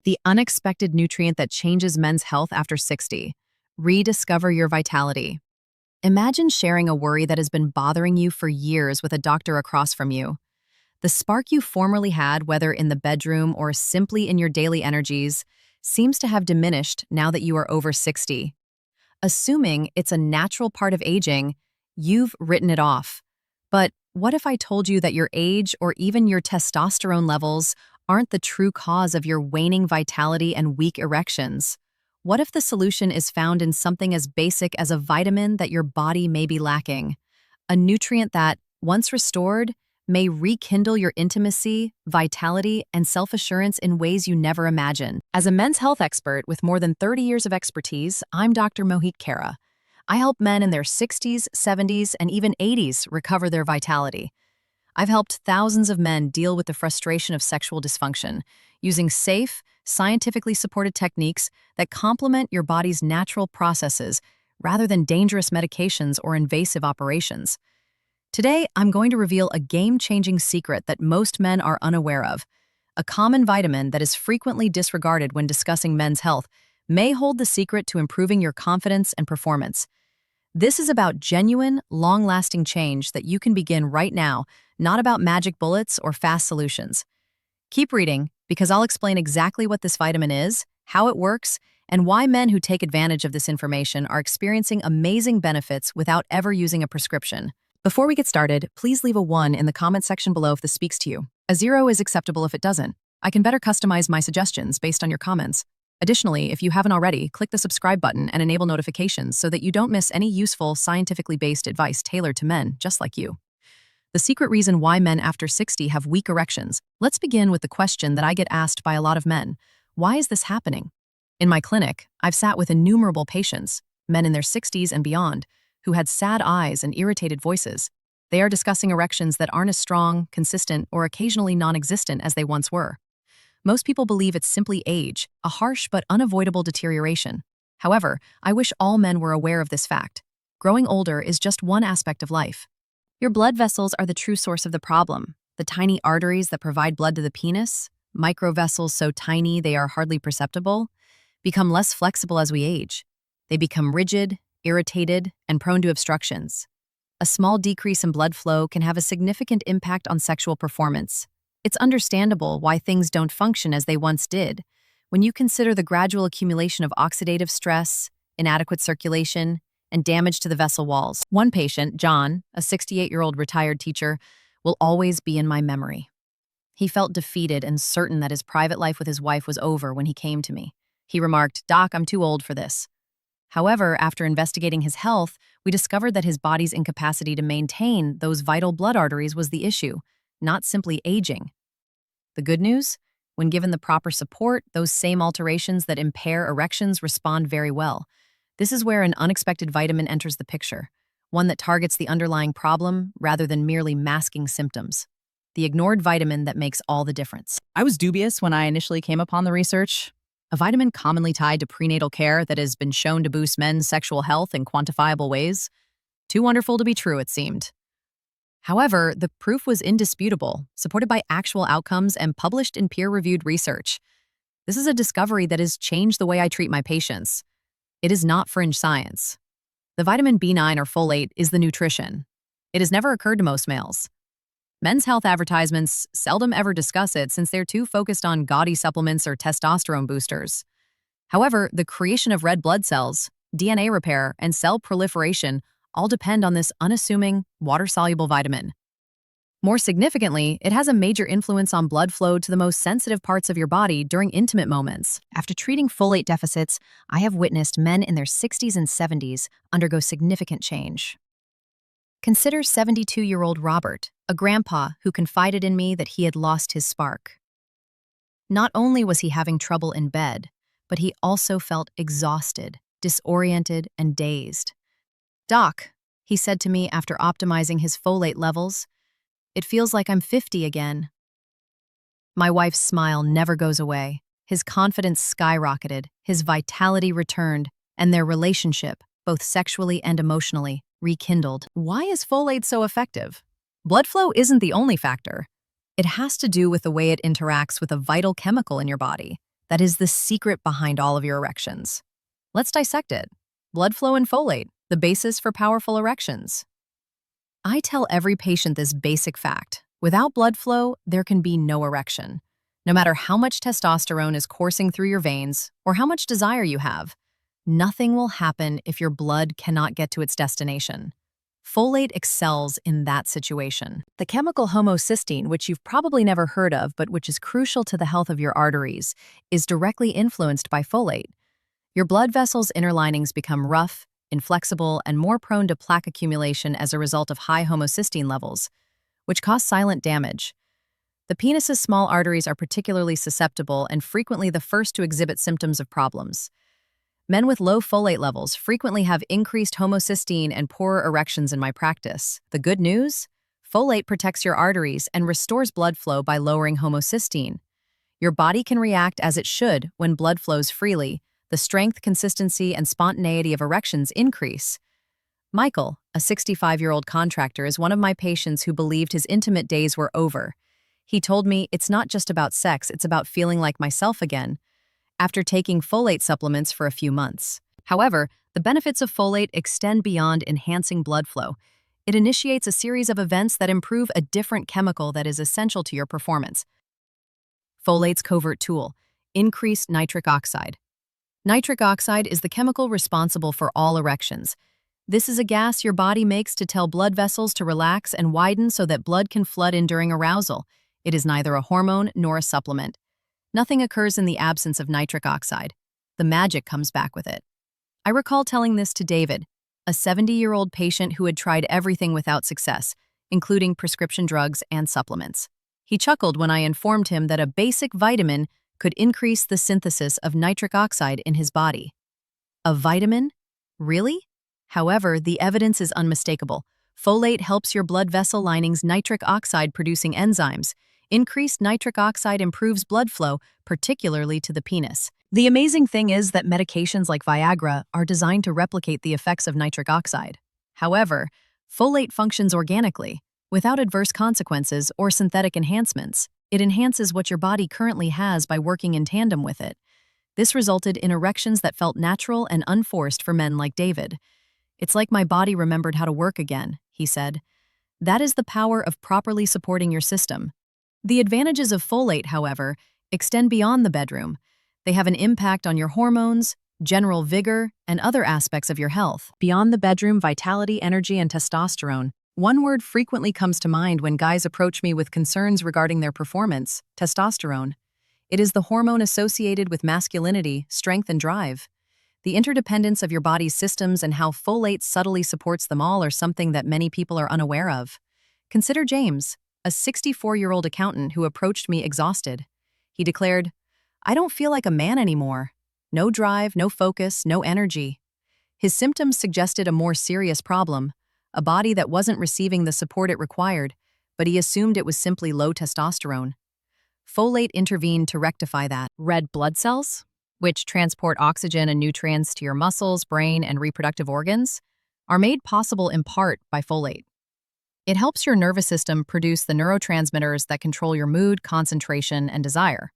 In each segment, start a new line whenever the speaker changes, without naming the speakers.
the unexpected nutrient that changes men's health after 60. Rediscover your vitality. Imagine sharing a worry that has been bothering you for years with a doctor across from you. The spark you formerly had, whether in the bedroom or simply in your daily energies, seems to have diminished now that you are over 60. Assuming it's a natural part of aging, you've written it off. But what if I told you that your age or even your testosterone levels aren't the true cause of your waning vitality and weak erections? What if the solution is found in something as basic as a vitamin that your body may be lacking? A nutrient that, once restored, may rekindle your intimacy, vitality, and self-assurance in ways you never imagined. As a men's health expert with more than 30 years of expertise, I'm Dr. Mohit Khera. I help men in their 60s, 70s, and even 80s recover their vitality. I've helped thousands of men deal with the frustration of sexual dysfunction using safe, scientifically supported techniques that complement your body's natural processes rather than dangerous medications or invasive operations. Today, I'm going to reveal a game-changing secret that most men are unaware of. A common vitamin that is frequently disregarded when discussing men's health may hold the secret to improving your confidence and performance. This is about genuine, long-lasting change that you can begin right now, not about magic bullets or fast solutions. Keep reading, because I'll explain exactly what this vitamin is, how it works, and why men who take advantage of this information are experiencing amazing benefits without ever using a prescription. Before we get started, please leave a 1 in the comment section below if this speaks to you. A 0 is acceptable if it doesn't. I can better customize my suggestions based on your comments. Additionally, if you haven't already, click the subscribe button and enable notifications so that you don't miss any useful, scientifically based advice tailored to men just like you. The secret reason why men after 60 have weak erections. Let's begin with the question that I get asked by a lot of men. Why is this happening? In my clinic, I've sat with innumerable patients, men in their 60s and beyond, who had sad eyes and irritated voices. They are discussing erections that aren't as strong, consistent, or occasionally non-existent as they once were. Most people believe it's simply age, a harsh but unavoidable deterioration. However, I wish all men were aware of this fact. Growing older is just one aspect of life. Your blood vessels are the true source of the problem. The tiny arteries that provide blood to the penis, microvessels so tiny they are hardly perceptible, become less flexible as we age. They become rigid, irritated, and prone to obstructions. A small decrease in blood flow can have a significant impact on sexual performance. It's understandable why things don't function as they once did when you consider the gradual accumulation of oxidative stress, inadequate circulation, and damage to the vessel walls. One patient, John, a 68-year-old retired teacher, will always be in my memory. He felt defeated and certain that his private life with his wife was over when he came to me. He remarked, "Doc, I'm too old for this." However, after investigating his health, we discovered that his body's incapacity to maintain those vital blood arteries was the issue, not simply aging. The good news? When given the proper support, those same alterations that impair erections respond very well. This is where an unexpected vitamin enters the picture, one that targets the underlying problem rather than merely masking symptoms. The ignored vitamin that makes all the difference. I was dubious when I initially came upon the research. A vitamin commonly tied to prenatal care that has been shown to boost men's sexual health in quantifiable ways. Too wonderful to be true, it seemed. However, the proof was indisputable, supported by actual outcomes and published in peer-reviewed research. This is a discovery that has changed the way I treat my patients. It is not fringe science. The vitamin B9 or folate is the nutrition. It has never occurred to most males. Men's health advertisements seldom ever discuss it since they're too focused on gaudy supplements or testosterone boosters. However, the creation of red blood cells, DNA repair, and cell proliferation all depend on this unassuming, water-soluble vitamin. More significantly, it has a major influence on blood flow to the most sensitive parts of your body during intimate moments. After treating folate deficits, I have witnessed men in their 60s and 70s undergo significant change. Consider 72-year-old Robert, a grandpa who confided in me that he had lost his spark. Not only was he having trouble in bed, but he also felt exhausted, disoriented, and dazed. "Doc," he said to me after optimizing his folate levels, "it feels like I'm 50 again." My wife's smile never goes away. His confidence skyrocketed, his vitality returned, and their relationship, both sexually and emotionally, rekindled. Why is folate so effective? Blood flow isn't the only factor. It has to do with the way it interacts with a vital chemical in your body, that is the secret behind all of your erections. Let's dissect it. Blood flow and folate, the basis for powerful erections. I tell every patient this basic fact. Without blood flow, there can be no erection. No matter how much testosterone is coursing through your veins or how much desire you have, nothing will happen if your blood cannot get to its destination. Folate excels in that situation. The chemical homocysteine, which you've probably never heard of but which is crucial to the health of your arteries, is directly influenced by folate. Your blood vessels' inner linings become rough, inflexible, and more prone to plaque accumulation as a result of high homocysteine levels, which cause silent damage. The penis's small arteries are particularly susceptible and frequently the first to exhibit symptoms of problems. Men with low folate levels frequently have increased homocysteine and poorer erections in my practice. The good news? Folate protects your arteries and restores blood flow by lowering homocysteine. Your body can react as it should when blood flows freely. The strength, consistency, and spontaneity of erections increase. Michael, a 65-year-old contractor, is one of my patients who believed his intimate days were over. He told me, "It's not just about sex, it's about feeling like myself again," after taking folate supplements for a few months. However, the benefits of folate extend beyond enhancing blood flow. It initiates a series of events that improve a different chemical that is essential to your performance. Folate's covert tool: increased nitric oxide. Nitric oxide is the chemical responsible for all erections. This is a gas your body makes to tell blood vessels to relax and widen so that blood can flood in during arousal. It is neither a hormone nor a supplement. Nothing occurs in the absence of nitric oxide. The magic comes back with it. I recall telling this to David, a 70-year-old patient who had tried everything without success, including prescription drugs and supplements. He chuckled when I informed him that a basic vitamin could increase the synthesis of nitric oxide in his body. A vitamin? Really? However, the evidence is unmistakable. Folate helps your blood vessel linings nitric oxide-producing enzymes. Increased nitric oxide improves blood flow, particularly to the penis. The amazing thing is that medications like Viagra are designed to replicate the effects of nitric oxide. However, folate functions organically, without adverse consequences or synthetic enhancements. It enhances what your body currently has by working in tandem with it. This resulted in erections that felt natural and unforced for men like David. "It's like my body remembered how to work again," he said. That is the power of properly supporting your system. The advantages of folate, however, extend beyond the bedroom. They have an impact on your hormones, general vigor, and other aspects of your health. Beyond the bedroom, vitality, energy, and testosterone. One word frequently comes to mind when guys approach me with concerns regarding their performance: testosterone. It is the hormone associated with masculinity, strength, and drive. The interdependence of your body's systems and how folate subtly supports them all are something that many people are unaware of. Consider James, a 64-year-old accountant who approached me exhausted. He declared, "I don't feel like a man anymore. No drive, no focus, no energy." His symptoms suggested a more serious problem, a body that wasn't receiving the support it required, but he assumed it was simply low testosterone. Folate intervened to rectify that. Red blood cells, which transport oxygen and nutrients to your muscles, brain, and reproductive organs, are made possible in part by folate. It helps your nervous system produce the neurotransmitters that control your mood, concentration, and desire.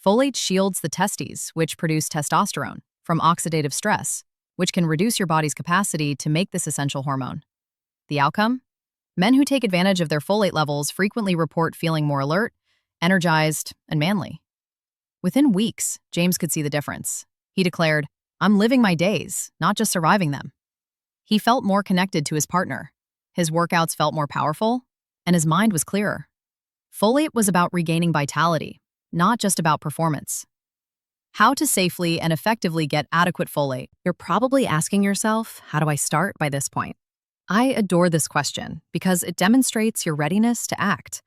Folate shields the testes, which produce testosterone, from oxidative stress, which can reduce your body's capacity to make this essential hormone. The outcome? Men who take advantage of their folate levels frequently report feeling more alert, energized, and manly. Within weeks, James could see the difference. He declared, "I'm living my days, not just surviving them." He felt more connected to his partner. His workouts felt more powerful, and his mind was clearer. Folate was about regaining vitality, not just about performance. How to safely and effectively get adequate folate? You're probably asking yourself, how do I start by this point? I adore this question because it demonstrates your readiness to act.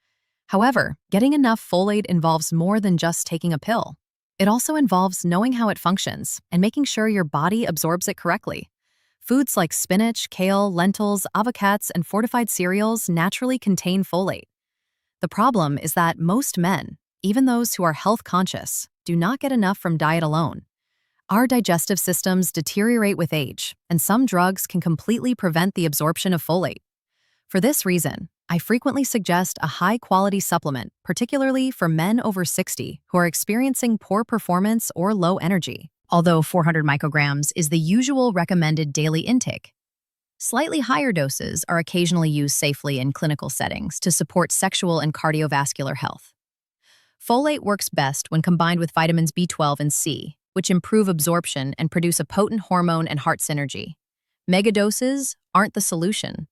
However, getting enough folate involves more than just taking a pill. It also involves knowing how it functions and making sure your body absorbs it correctly. Foods like spinach, kale, lentils, avocados, and fortified cereals naturally contain folate. The problem is that most men, even those who are health conscious, do not get enough from diet alone. Our digestive systems deteriorate with age, and some drugs can completely prevent the absorption of folate. For this reason, I frequently suggest a high-quality supplement, particularly for men over 60 who are experiencing poor performance or low energy, although 400 micrograms is the usual recommended daily intake. Slightly higher doses are occasionally used safely in clinical settings to support sexual and cardiovascular health. Folate works best when combined with vitamins B12 and C, which improve absorption and produce a potent hormone and heart synergy. Megadoses aren't the solution,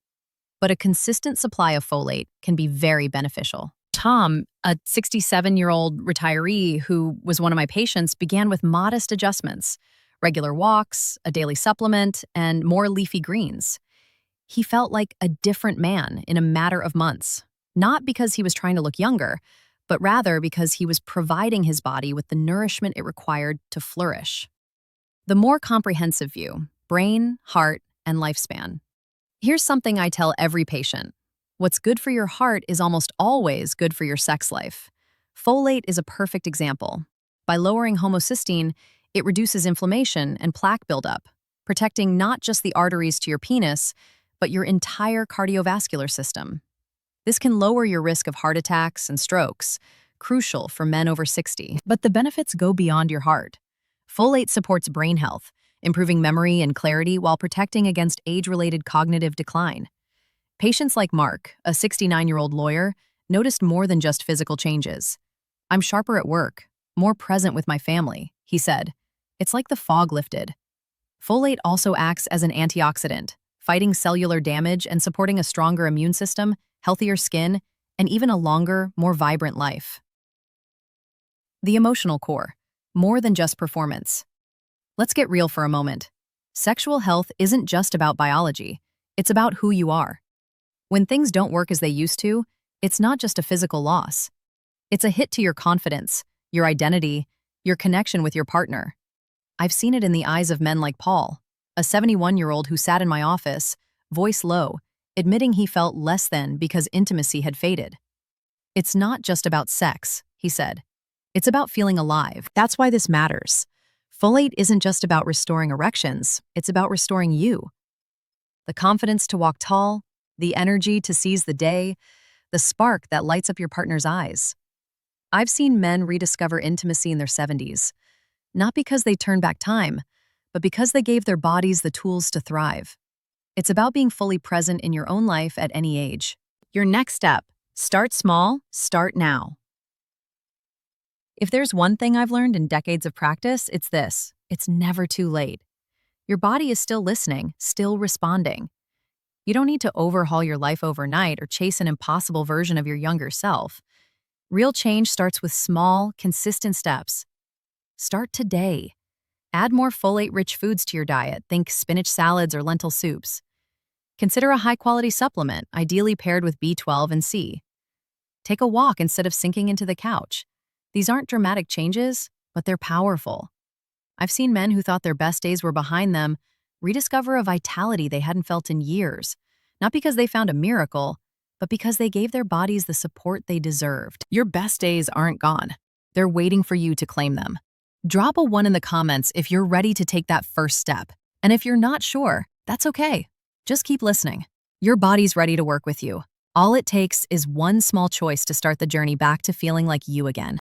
but a consistent supply of folate can be very beneficial. Tom, a 67-year-old retiree who was one of my patients, began with modest adjustments: regular walks, a daily supplement, and more leafy greens. He felt like a different man in a matter of months, not because he was trying to look younger, but rather because he was providing his body with the nourishment it required to flourish. The more comprehensive view: brain, heart, and lifespan. Here's something I tell every patient. What's good for your heart is almost always good for your sex life. Folate is a perfect example. By lowering homocysteine, it reduces inflammation and plaque buildup, protecting not just the arteries to your penis, but your entire cardiovascular system. This can lower your risk of heart attacks and strokes, crucial for men over 60. But the benefits go beyond your heart. Folate supports brain health, improving memory and clarity while protecting against age-related cognitive decline. Patients like Mark, a 69-year-old lawyer, noticed more than just physical changes. "I'm sharper at work, more present with my family," he said. "It's like the fog lifted." Folate also acts as an antioxidant, fighting cellular damage and supporting a stronger immune system, healthier skin, and even a longer, more vibrant life. The emotional core: more than just performance. Let's get real for a moment. Sexual health isn't just about biology, it's about who you are. When things don't work as they used to, it's not just a physical loss. It's a hit to your confidence, your identity, your connection with your partner. I've seen it in the eyes of men like Paul, a 71-year-old who sat in my office, voice low, admitting he felt less than because intimacy had faded. "It's not just about sex," he said. "It's about feeling alive." That's why this matters. Folate isn't just about restoring erections, it's about restoring you. The confidence to walk tall, the energy to seize the day, the spark that lights up your partner's eyes. I've seen men rediscover intimacy in their 70s, not because they turned back time, but because they gave their bodies the tools to thrive. It's about being fully present in your own life at any age. Your next step: start small, start now. If there's one thing I've learned in decades of practice, it's this: it's never too late. Your body is still listening, still responding. You don't need to overhaul your life overnight or chase an impossible version of your younger self. Real change starts with small, consistent steps. Start today. Add more folate-rich foods to your diet. Think spinach salads or lentil soups. Consider a high-quality supplement, ideally paired with B12 and C. Take a walk instead of sinking into the couch. These aren't dramatic changes, but they're powerful. I've seen men who thought their best days were behind them rediscover a vitality they hadn't felt in years, not because they found a miracle, but because they gave their bodies the support they deserved. Your best days aren't gone. They're waiting for you to claim them. Drop a 1 in the comments if you're ready to take that first step. And if you're not sure, that's okay. Just keep listening. Your body's ready to work with you. All it takes is one small choice to start the journey back to feeling like you again.